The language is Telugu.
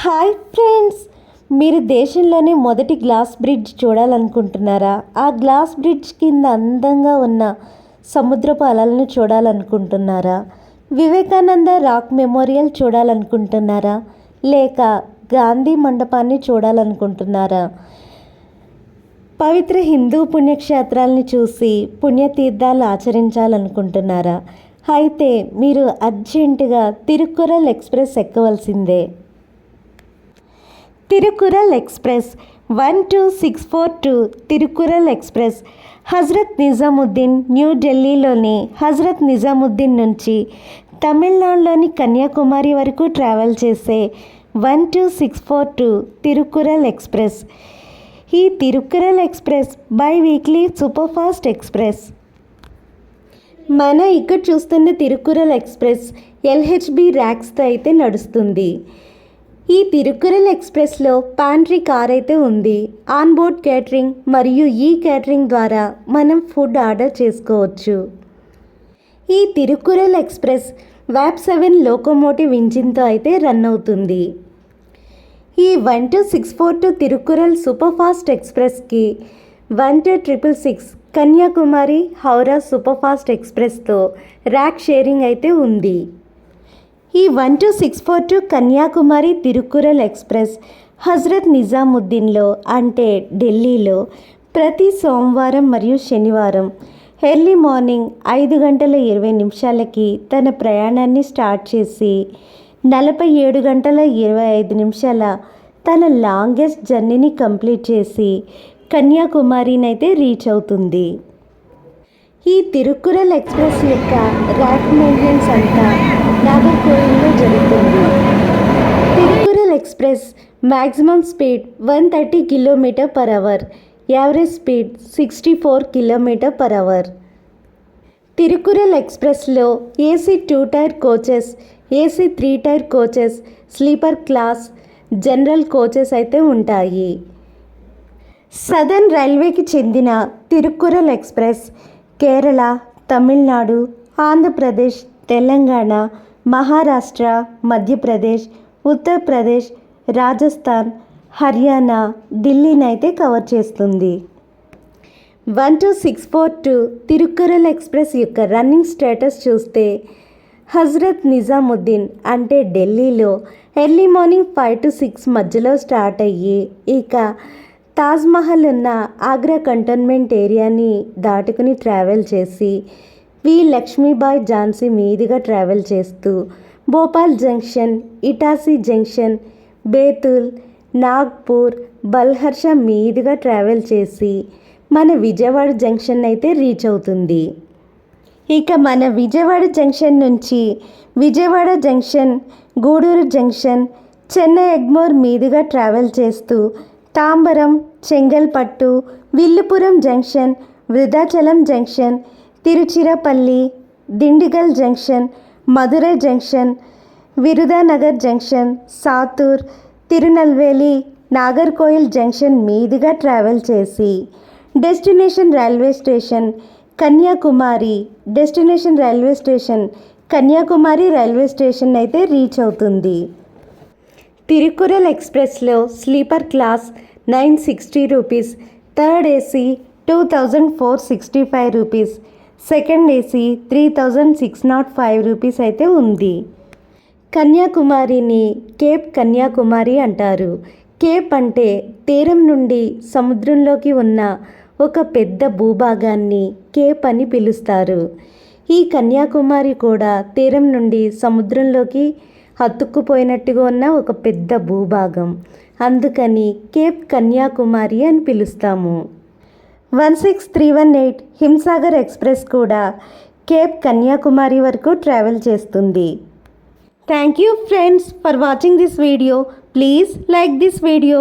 హాయ్ ఫ్రెండ్స్, మీరు దేశంలోనే మొదటి గ్లాస్ బ్రిడ్జ్ చూడాలనుకుంటున్నారా? ఆ గ్లాస్ బ్రిడ్జ్ కింద అందంగా ఉన్న సముద్రపు అలలను చూడాలనుకుంటున్నారా? వివేకానంద రాక్ మెమోరియల్ చూడాలనుకుంటున్నారా? లేక గాంధీ మండపాన్ని చూడాలనుకుంటున్నారా? పవిత్ర హిందూ పుణ్యక్షేత్రాలని చూసి పుణ్యతీర్థాలు ఆచరించాలనుకుంటున్నారా? అయితే మీరు అర్జెంటుగా తిరుక్కురల్ ఎక్స్ప్రెస్ ఎక్కవలసిందే. తిరుక్కురల్ ఎక్స్ప్రెస్ 12642 తిరుక్కురల్ ఎక్స్ప్రెస్ హజ్రత్ నిజాముద్దీన్, న్యూఢిల్లీలోని హజ్రత్ నిజాముద్దీన్ నుంచి తమిళనాడులోని కన్యాకుమారి వరకు ట్రావెల్ చేసే 12642 తిరుక్కురల్ ఎక్స్ప్రెస్. ఈ Thirukkural express by weekly super fast express. మన ఇక్కడ చూస్తున్న తిరుక్కురల్ ఎక్స్ప్రెస్ ఎల్హెచ్బి ర్యాక్స్తో అయితే నడుస్తుంది. ఈ తిరుక్కురల్ ఎక్స్ప్రెస్లో పాంట్రీ కార్ అయితే ఉంది. ఆన్బోర్డ్ క్యాటరింగ్ మరియు ఈ క్యాటరింగ్ ద్వారా మనం ఫుడ్ ఆర్డర్ చేసుకోవచ్చు. ఈ తిరుక్కురల్ ఎక్స్ప్రెస్ వ్యాప్ 7 లోకోమోటివ్ ఇంజిన్తో అయితే రన్ అవుతుంది. ఈ 12642 తిరుక్కురల్ సూపర్ ఫాస్ట్ ఎక్స్ప్రెస్కి 12666 కన్యాకుమారి హౌరా సూపర్ ఫాస్ట్ ఎక్స్ప్రెస్తో ర్యాక్ షేరింగ్ అయితే ఉంది. ఈ 12642 కన్యాకుమారి తిరుక్కురల్ ఎక్స్ప్రెస్ హజ్రత్ నిజాముద్దీన్లో అంటే ఢిల్లీలో ప్రతి సోమవారం మరియు శనివారం ఎర్లీ మార్నింగ్ 5:20 తన ప్రయాణాన్ని స్టార్ట్ చేసి 47:25 తన లాంగెస్ట్ జర్నీని కంప్లీట్ చేసి కన్యాకుమారిని అయితే రీచ్ అవుతుంది. ఈ తిరుక్కురల్ ఎక్స్ప్రెస్ యొక్క ర్యాక్ మెయింటెనెన్స్ అంతా నాగర్కోయిల్లో జరుగుతుంది. Thirukkural express maximum speed 130 km/h, average speed 64 km/h. Thirukkural ఎక్స్ప్రెస్లో AC 2 tier coaches, AC 3 tier coaches, sleeper class, general coaches అయితే ఉంటాయి. సదర్న్ రైల్వేకి చెందిన తిరుక్కురల్ ఎక్స్ప్రెస్ కేరళ, తమిళనాడు, ఆంధ్రప్రదేశ్, తెలంగాణ, మహారాష్ట్ర, మధ్యప్రదేశ్, ఉత్తరప్రదేశ్, రాజస్థాన్, హర్యానా, ఢిల్లీని అయితే కవర్ చేస్తుంది. 12642 తిరుక్కురల్ ఎక్స్ప్రెస్ యొక్క రన్నింగ్ స్టేటస్ చూస్తే హజ్రత్ నిజాముద్దీన్ అంటే ఢిల్లీలో ఎర్లీ మార్నింగ్ 5 to 6 మధ్యలో స్టార్ట్ అయ్యి ఇక తాజ్మహల్ ఉన్న ఆగ్రా కంటోన్మెంట్ ఏరియాని దాటుకుని ట్రావెల్ చేసి వి లక్ష్మీబాయి ఝాన్సీ మీదుగా ట్రావెల్ చేస్తూ భోపాల్ జంక్షన్, ఇటాసీ జంక్షన్, బేతుల్, నాగ్పూర్, బల్హర్ష మీదుగా ట్రావెల్ చేసి మన విజయవాడ జంక్షన్ అయితే రీచ్ అవుతుంది. ఇక మన విజయవాడ జంక్షన్ నుంచి విజయవాడ జంక్షన్, గూడూరు జంక్షన్, చెన్నై ఎగ్మోర్ మీదుగా ట్రావెల్ చేస్తూ Tambaram, Chengalpattu, Villupuram junction, Vriddhachalam junction, Tiruchirappalli, Dindigul junction, Madurai junction, Virudhunagar junction, Sattur, Tirunelveli, Nagercoil junction మీదుగా ట్రావెల్ చేసి destination railway station Kanyakumari, Kanyakumari railway station అయితే రీచ్ అవుతుంది. తిరుక్కురల్ ఎక్స్ప్రెస్లో sleeper class 960 rupees, third AC 2465 rupees, second AC 3605 rupees అయితే ఉంది. కన్యాకుమారిని కేప్ కన్యాకుమారి అంటారు. కేప్ అంటే తీరం నుండి సముద్రంలోకి ఉన్న ఒక పెద్ద భూభాగాన్ని కేప్ అని పిలుస్తారు. ఈ కన్యాకుమారి కూడా తీరం నుండి సముద్రంలోకి హత్తుక్కుపోయినట్టుగా ఉన్న ఒక పెద్ద భూభాగం. అందుకని కేప్ కన్యాకుమారి అని పిలుస్తాము. 16318 హింసాగర్ ఎక్స్ప్రెస్ కూడా కేప్ కన్యాకుమారి వరకు ట్రావెల్ చేస్తుంది. Thank you friends for watching this video. Please like this video.